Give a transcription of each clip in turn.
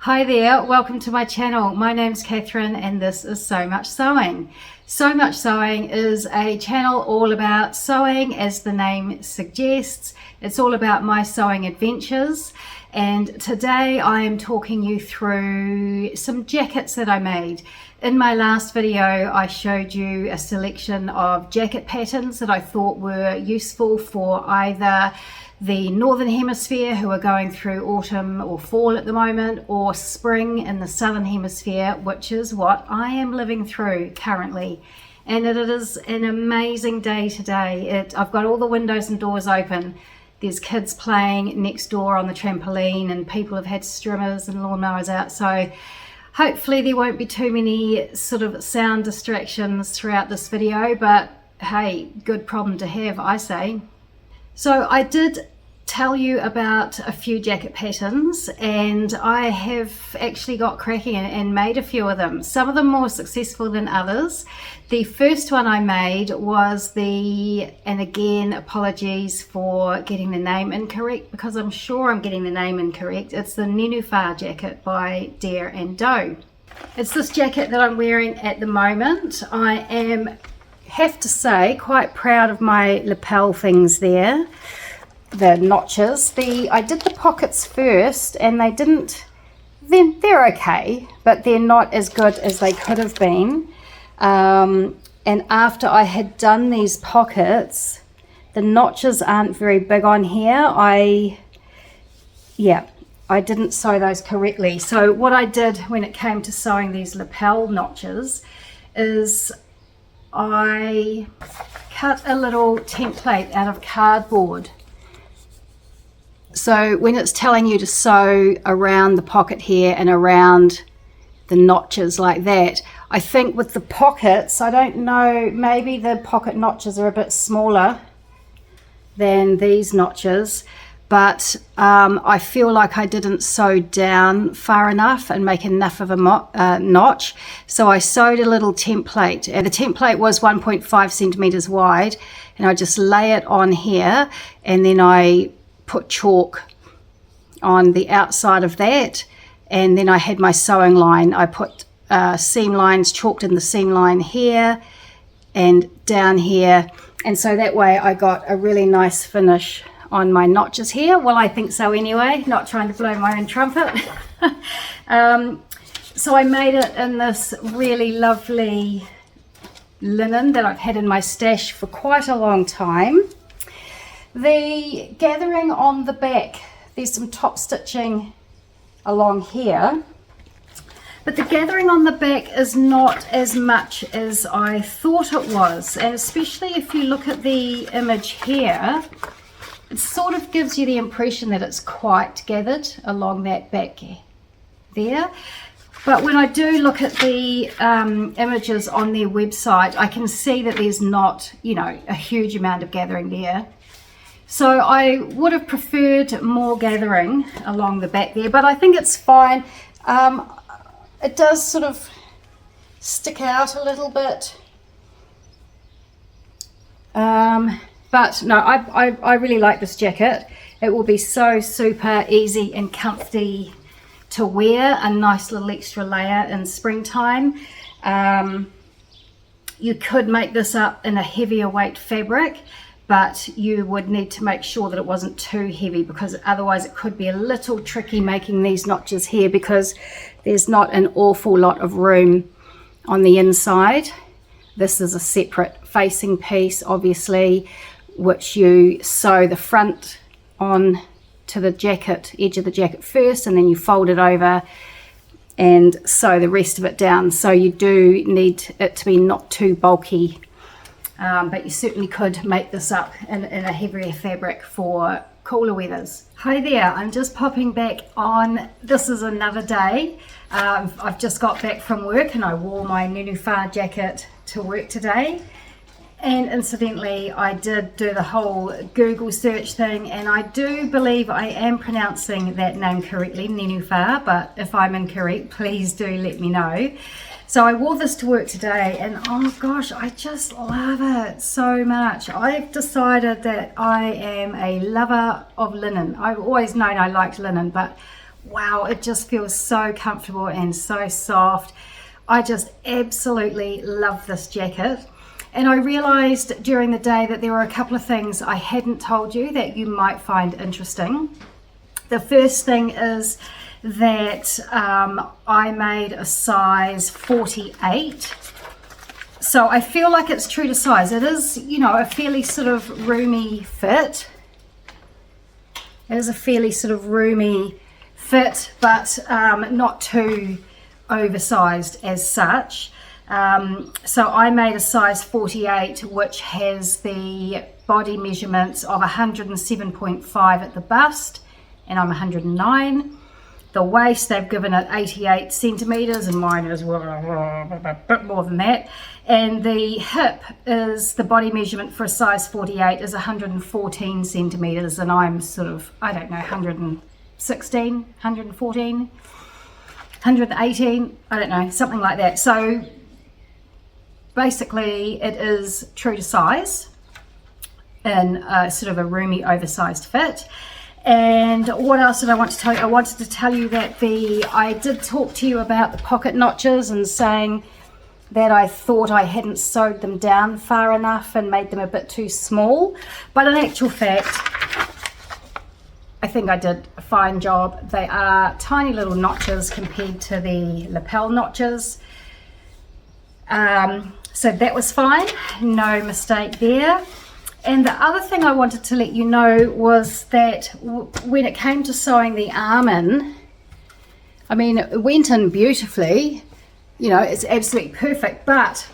Hi there, welcome to my channel. My name's Catherine and this is So Much Sewing. So Much Sewing is a channel all about sewing, as the name suggests. It's all about my sewing adventures, and today I am talking you through some jackets that I made. In my last video I showed you a selection of jacket patterns that I thought were useful for either the Northern Hemisphere, who are going through autumn or fall at the moment, or spring in the Southern Hemisphere, which is what I am living through currently. And it is an amazing day today. I've got all the windows and doors open. There's kids playing next door on the trampoline, and people have had strimmers and lawnmowers out, so hopefully there won't be too many sort of sound distractions throughout this video, but hey, good problem to have, I say. So I did tell you about a few jacket patterns, and I have actually got cracking and made a few of them. Some of them more successful than others. The first one I made was and again apologies for getting the name incorrect, because I'm sure I'm getting the name incorrect. It's the Nenuphar jacket by Doe. It's this jacket that I'm wearing at the moment. I have to say, quite proud of my lapel things there, the notches. I did the pockets first, and they're okay, but they're not as good as they could have been. And after I had done these pockets, the notches aren't very big on here. I didn't sew those correctly. So what I did when it came to sewing these lapel notches is I cut a little template out of cardboard. So when it's telling you to sew around the pocket here and around the notches like that, I think with the pockets, I don't know, maybe the pocket notches are a bit smaller than these notches, but I feel like I didn't sew down far enough and make enough of a notch. So I sewed a little template, and the template was 1.5 centimeters wide, and I just lay it on here, and then I put chalk on the outside of that, and then I had my sewing line. I put seam lines chalked in the seam line here and down here, and so that way I got a really nice finish on my notches here. Well, I think so anyway, not trying to blow my own trumpet. So I made it in this really lovely linen that I've had in my stash for quite a long time. The gathering on the back, there's some top stitching along here, but the gathering on the back is not as much as I thought it was, and especially if you look at the image here, it sort of gives you the impression that it's quite gathered along that back there. But when I do look at the images on their website, I can see that there's not, a huge amount of gathering there. So I would have preferred more gathering along the back there, but I think it's fine. It does sort of stick out a little bit. But no, I really like this jacket. It will be so super easy and comfy to wear, a nice little extra layer in springtime. You could make this up in a heavier weight fabric, but you would need to make sure that it wasn't too heavy, because otherwise it could be a little tricky making these notches here, because there's not an awful lot of room on the inside. This is a separate facing piece, obviously, which you sew the front on to the jacket, edge of the jacket first, and then you fold it over and sew the rest of it down. So you do need it to be not too bulky, but you certainly could make this up in a heavier fabric for cooler weathers. Hi there, I'm just popping back on. This is another day. I've just got back from work and I wore my Nenuphar jacket to work today. And incidentally, I did do the whole Google search thing, and I do believe I am pronouncing that name correctly, Nenuphar, but if I'm incorrect, please do let me know. So I wore this to work today, and oh gosh, I just love it so much. I've decided that I am a lover of linen. I've always known I liked linen, but wow, it just feels so comfortable and so soft. I just absolutely love this jacket. And I realized during the day that there were a couple of things I hadn't told you that you might find interesting. The first thing is that I made a size 48. So I feel like it's true to size. It is, you know, a fairly sort of roomy fit. It is a fairly sort of roomy fit, but not too oversized as such. So I made a size 48, which has the body measurements of 107.5 at the bust, and I'm 109. The waist, they've given it 88 centimeters, and mine is a bit more than that. And the hip is, the body measurement for a size 48 is 114 centimeters, and I'm sort of, I don't know, 116, 114, 118, I don't know, something like that. So basically it is true to size in a sort of a roomy, oversized fit. And what else did I want to tell you? I wanted to tell you that I did talk to you about the pocket notches and saying that I thought I hadn't sewed them down far enough and made them a bit too small. But in actual fact, I think I did a fine job. They are tiny little notches compared to the lapel notches. So that was fine, no mistake there. And the other thing I wanted to let you know was that when it came to sewing the arm in, I mean, it went in beautifully, you know, it's absolutely perfect, but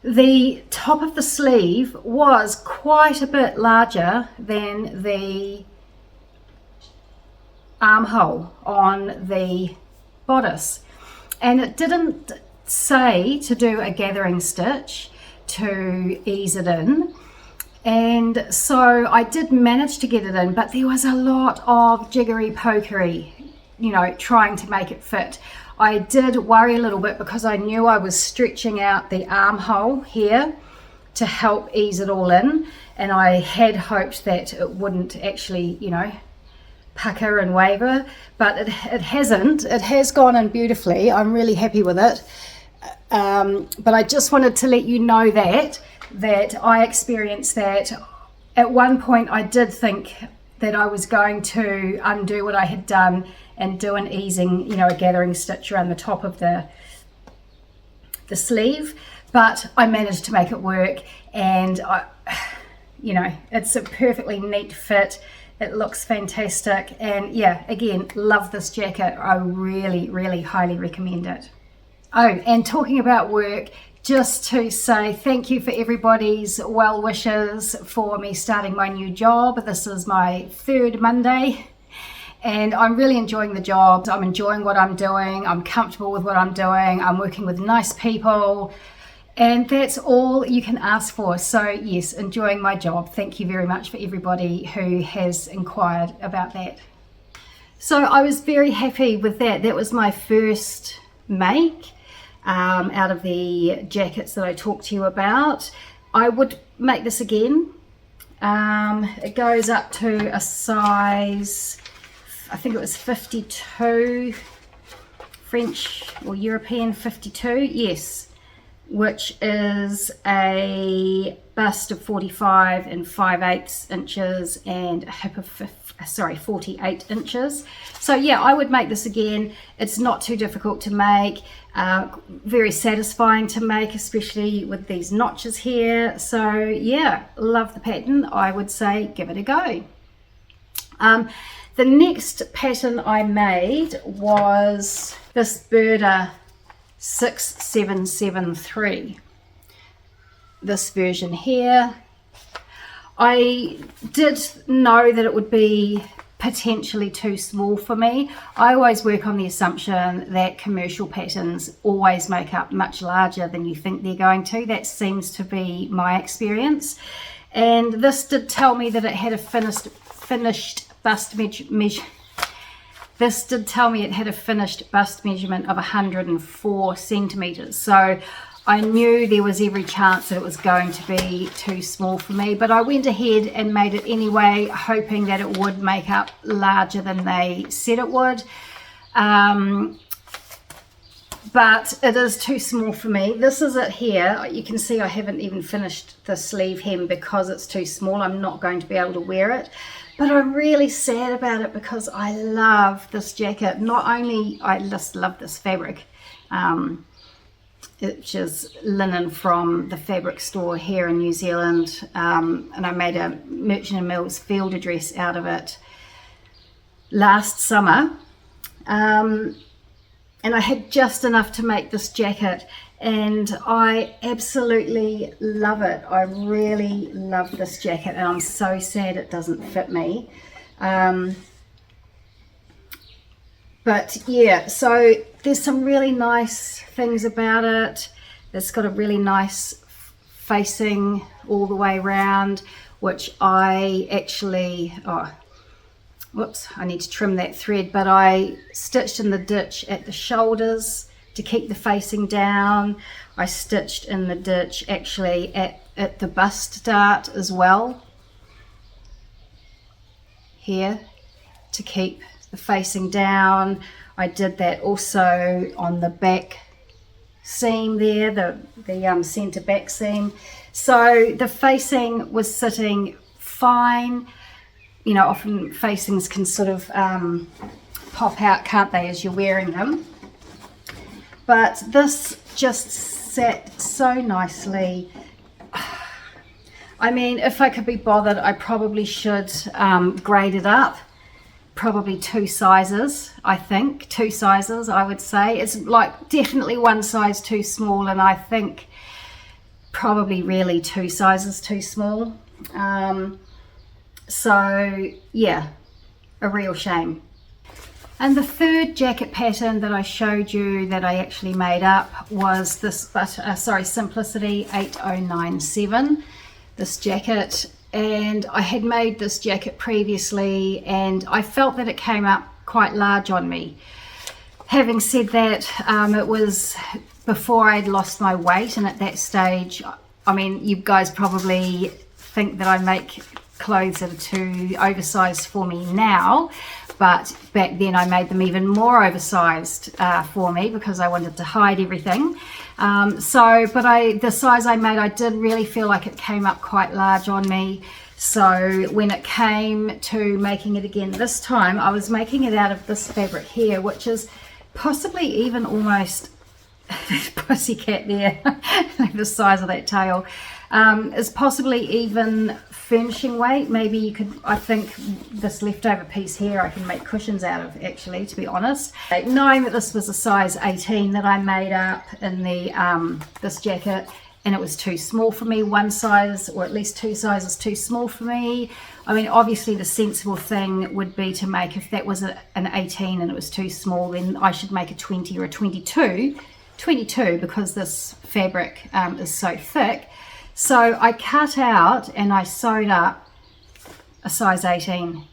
the top of the sleeve was quite a bit larger than the armhole on the bodice. And it didn't say to do a gathering stitch to ease it in, and so I did manage to get it in, but there was a lot of jiggery pokery, you know, trying to make it fit. I did worry a little bit because I knew I was stretching out the armhole here to help ease it all in, and I had hoped that it wouldn't actually, you know, pucker and waver, but it hasn't. It has gone in beautifully. I'm really happy with it. But I just wanted to let you know that I experienced that. At one point I did think that I was going to undo what I had done and do an easing, you know, a gathering stitch around the top of the sleeve, but I managed to make it work, and you know, it's a perfectly neat fit. It looks fantastic, and yeah, again, love this jacket. I really, really highly recommend it. Oh, and talking about work, just to say thank you for everybody's well wishes for me starting my new job. This is my third Monday, and I'm really enjoying the job. I'm enjoying what I'm doing. I'm comfortable with what I'm doing. I'm working with nice people, and that's all you can ask for. So yes, enjoying my job. Thank you very much for everybody who has inquired about that. So I was very happy with that. That was my first make out of the jackets that I talked to you about. I would make this again. It goes up to a size, I think it was 52, French or European 52, yes, which is a bust of 45 and 5/8 inches and a hip of 48 inches. So yeah, I would make this again. It's not too difficult to make, very satisfying to make, especially with these notches here. So yeah, love the pattern. I would say give it a go. The next pattern I made was this Burda 6773, this version here. I did know that it would be potentially too small for me. I always work on the assumption that commercial patterns always make up much larger than you think they're going to. That seems to be my experience. And this did tell me that it had a finished bust measure. This did tell me it had a finished bust measurement of 104 centimeters. So I knew there was every chance that it was going to be too small for me, but I went ahead and made it anyway, hoping that it would make up larger than they said it would. But it is too small for me. This is it here. You can see I haven't even finished the sleeve hem because it's too small. I'm not going to be able to wear it. But I'm really sad about it because I love this jacket. Not only I just love this fabric, which is linen from the fabric store here in New Zealand, and I made a Merchant and Mills field address out of it last summer, and I had just enough to make this jacket, and I absolutely love it. I really love this jacket, and I'm so sad it doesn't fit me. But yeah, so there's some really nice things about it. It's got a really nice facing all the way around, which I actually, whoops, I need to trim that thread, but I stitched in the ditch at the shoulders to keep the facing down. I stitched in the ditch actually at the bust dart as well, here, to keep the facing down. I did that also on the back seam there, the center back seam. So the facing was sitting fine. You know, often facings can sort of pop out, can't they, as you're wearing them. But this just sat so nicely. I mean, if I could be bothered, I probably should grade it up. Probably 2 sizes, I think. 2 sizes, I would say. It's like definitely 1 size too small, and I think probably really 2 sizes too small. So yeah, a real shame. And the third jacket pattern that I showed you that I actually made up was this, Simplicity 8097, this jacket. And I had made this jacket previously and I felt that it came up quite large on me. Having said that, it was before I'd lost my weight, and at that stage, I mean, you guys probably think that I make clothes that are too oversized for me now, but back then I made them even more oversized for me because I wanted to hide everything. The size I made, I did really feel like it came up quite large on me. So when it came to making it again this time, I was making it out of this fabric here, which is possibly even almost pussycat there, the size of that tail, is possibly even furnishing weight. Maybe you could, I think this leftover piece here I can make cushions out of, actually, to be honest. Knowing that this was a size 18 that I made up in the this jacket, and it was too small for me, 1 size or at least 2 sizes too small for me. I mean, obviously the sensible thing would be to make, if that was an 18 and it was too small, then I should make a 20 or a 22 because this fabric is so thick. So I cut out and I sewed up a size 18.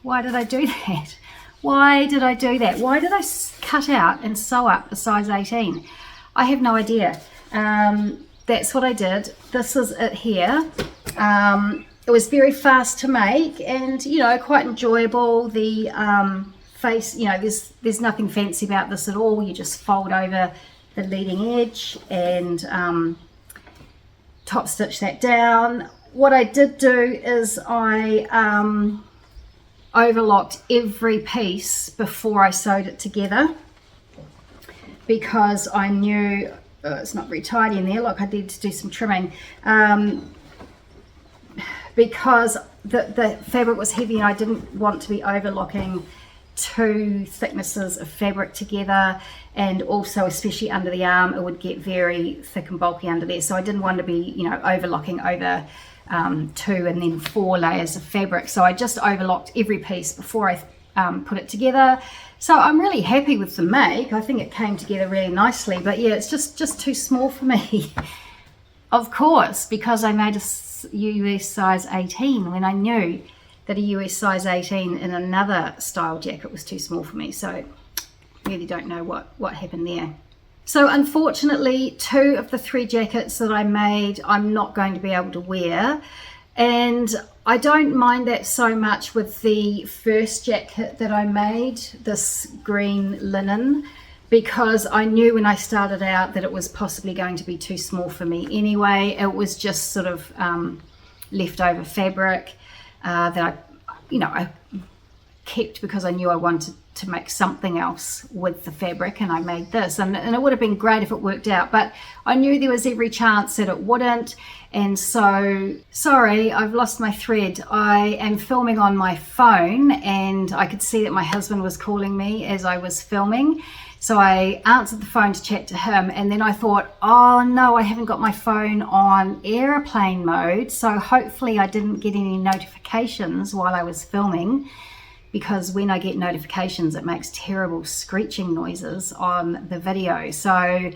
Why did I do that? Why did I do that? Why did I cut out and sew up a size 18? I have no idea. That's what I did. This is it here. It was very fast to make and, you know, quite enjoyable. The face, you know, there's nothing fancy about this at all. You just fold over the leading edge and top stitch that down. What I did do is I overlocked every piece before I sewed it together, because I knew it's not very tidy in there. Look, I need to do some trimming, because the fabric was heavy and I didn't want to be overlocking 2 thicknesses of fabric together, and also especially under the arm it would get very thick and bulky under there, so I didn't want to be, you know, overlocking over 2 and then 4 layers of fabric. So I just overlocked every piece before I put it together. So I'm really happy with the make. I think it came together really nicely, but yeah, it's just too small for me. Of course, because I made a US size 18 when I knew that a US size 18 in another style jacket was too small for me. So really don't know what happened there. So unfortunately, 2 of the 3 jackets that I made, I'm not going to be able to wear. And I don't mind that so much with the first jacket that I made, this green linen, because I knew when I started out that it was possibly going to be too small for me anyway. It was just sort of leftover fabric that I kept because I knew I wanted to make something else with the fabric, and I made this, and it would have been great if it worked out, but I knew there was every chance that it wouldn't. And so, sorry, I've lost my thread. I am filming on my phone, and I could see that my husband was calling me as I was filming, so I answered the phone to chat to him, and then I thought, oh no, I haven't got my phone on airplane mode, so hopefully I didn't get any notifications while I was filming, because when I get notifications, it makes terrible screeching noises on the video. So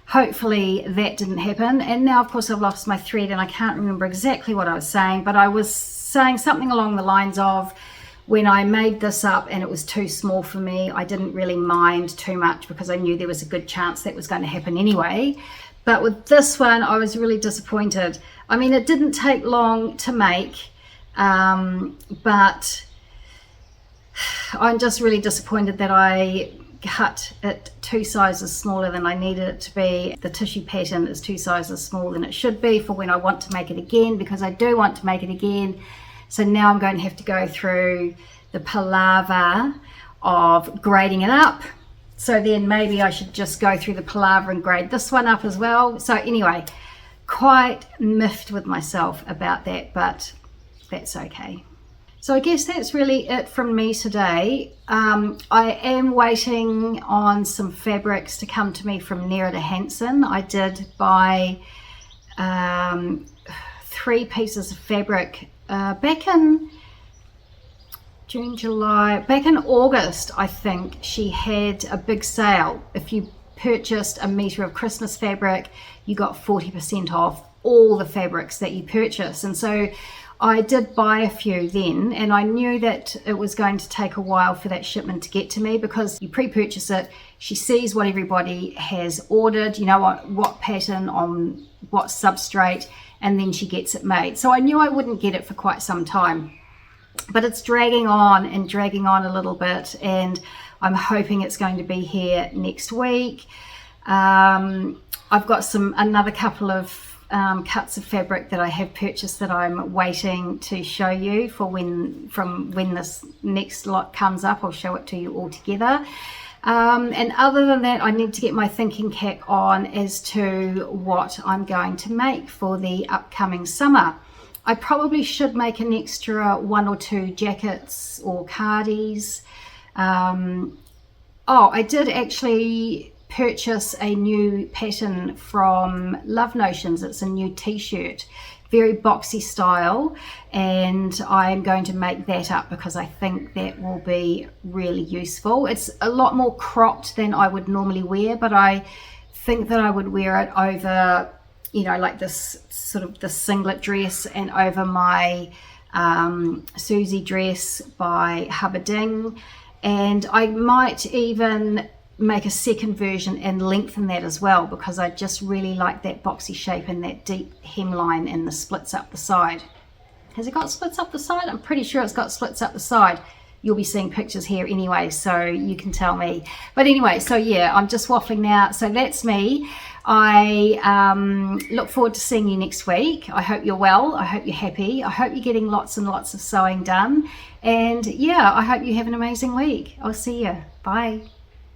hopefully that didn't happen. And now, of course, I've lost my thread and I can't remember exactly what I was saying, but I was saying something along the lines of, when I made this up and it was too small for me, I didn't really mind too much because I knew there was a good chance that was going to happen anyway. But with this one, I was really disappointed. I mean, it didn't take long to make, but I'm just really disappointed that I cut it 2 sizes smaller than I needed it to be. The tissue pattern is 2 sizes smaller than it should be for when I want to make it again, because I do want to make it again. So now I'm going to have to go through the palaver of grading it up. So then maybe I should just go through the palaver and grade this one up as well. So anyway, quite miffed with myself about that, but that's okay. So I guess that's really it from me today. I am waiting on some fabrics to come to me from Nerida Hansen. I did buy 3 pieces of fabric back in June, July, back in August. I think she had a big sale. If you purchased a meter of Christmas fabric, you got 40% off all the fabrics that you purchase. And so I did buy a few then, and I knew that it was going to take a while for that shipment to get to me, because you pre-purchase it, she sees what everybody has ordered, you know, what pattern on what substrate, and then she gets it made. So I knew I wouldn't get it for quite some time, but it's dragging on a little bit, and I'm hoping it's going to be here next week. I've got another couple of cuts of fabric that I have purchased that I'm waiting to show you for when this next lot comes up. I'll show it to you all together. And other than that, I need to get my thinking cap on as to what I'm going to make for the upcoming summer. I probably should make an extra 1 or 2 jackets or cardies. I did actually purchase a new pattern from Love Notions. It's a new t-shirt, very boxy style, and I'm going to make that up because I think that will be really useful. It's a lot more cropped than I would normally wear, but I think that I would wear it over, you know, like this sort of the singlet dress, and over my Susie dress by Hubbarding, and I might even make a second version and lengthen that as well, because I just really like that boxy shape and that deep hemline and the splits up the side. Has it got splits up the side? I'm pretty sure it's got splits up the side. You'll be seeing pictures here anyway, so you can tell me. But anyway, so yeah, I'm just waffling now. So that's me. I look forward to seeing you next week. I hope you're well. I hope you're happy. I hope you're getting lots and lots of sewing done. And yeah, I hope you have an amazing week. I'll see you. Bye.